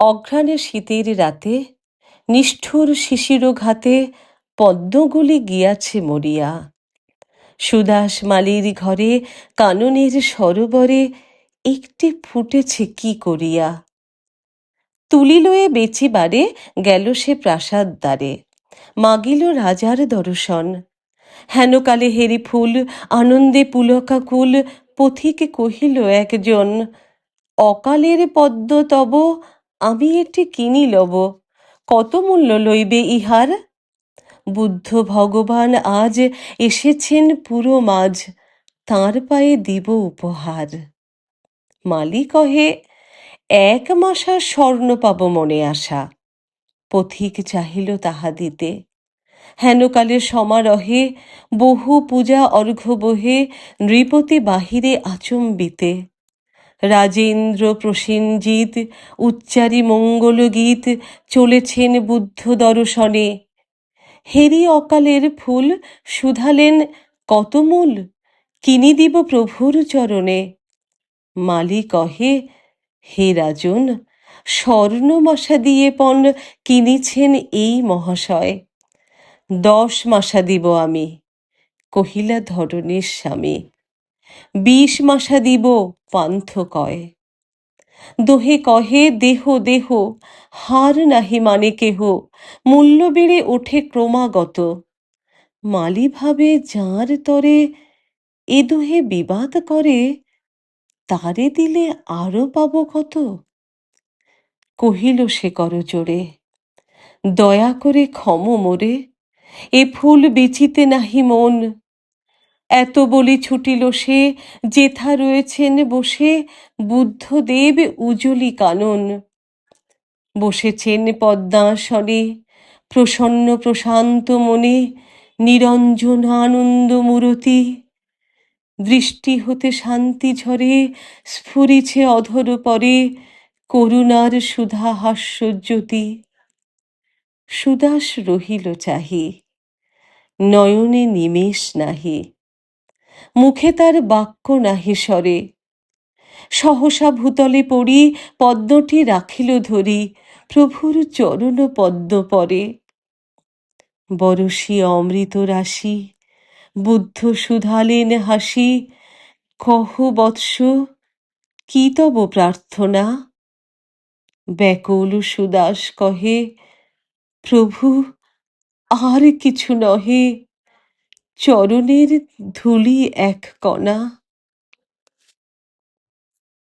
অঘ্রাণে শীতের রাতে নিষ্ঠুর শিশিরঘাতে পদ্মগুলি গিয়াছে মরিয়া। সুদাস মালির ঘরে কাননের সরোবরে একটি ফুটেছে কি করিয়া। তুলি লয়ে বেচিবারে গেল সে প্রাসাদ দ্বারে, মাগিল রাজার দর্শন। হেনকালে হেরি ফুল আনন্দে পুলকাকুল, পথিকে কহিল একজন, অকালের পদ্ম তব আমি এটি কিনি লব, কত মূল্য লইবে ইহার? বুদ্ধ ভগবান আজ এসেছেন পুরো মাঝ, তাঁর পায়ে দিব উপহার। মালি কহে, এক মাসার স্বর্ণ পাব মনে আশা। পথিক চাহিল তাহা দিতে, হেনকালে সমারহে বহু পূজা অর্ঘ্য বহে, নৃপতি বাহিরে আচম্বিতে। রাজেন্দ্র প্রসেনজিৎ উচ্চারি মঙ্গল গীত, চলেছেন বুদ্ধ দর্শনে। হেরি অকালের ফুল শুধালেন কত মূল, কিনি দিব প্রভুর চরণে। মালি কহে, হে রাজন, স্বর্ণমশা দিয়ে পণ কিনেছেন এই মহাশয়। 10 মাসা দিব আমি, কহিলা ধরণীর স্বামী। 20 মাসা দিব, পান্থ কয়। দোহে কহে দেহ দেহ, হার নাহি মানে কেহ, মূল্য বেড়ে ওঠে ক্রমাগত। মালি ভাবে যাঁর তরে এ দোহে বিবাদ করে, তারে দিলে আরো পাব কত। কহিল সে করজোড়ে, দয়া করে ক্ষম মোরে, এ ফুল বেচিতে নাহি মন। এত বলি ছুটিল সে, যেথা রয়েছেন বসে বুদ্ধদেব উজলি কানন। বসেছেন পদ্মাসনে, প্রসন্ন প্রশান্ত মনে, নিরঞ্জন আনন্দ মূরতি। দৃষ্টি হতে শান্তি ঝরে, স্ফুরিছে অধর পরে, করুণার সুধা হাস্যজ্যোতি। সুদাস রহিল চাহি, নয়নে নিমেষ নাহি, মুখে তার বাক্য নাহি সরে। সহসা ভূতলে পড়ি পদ্মটি রাখিল ধরি, প্রভুর চরণ পদ্ম পরে। বরশি অমৃত রাশি, বুদ্ধ শুধালেন হাসি, কহ বৎস কি তব প্রার্থনা? ব্যাকুল সুদাস কহে, প্রভু আর কিছু নহে, চরণের ধূলি এক কণা।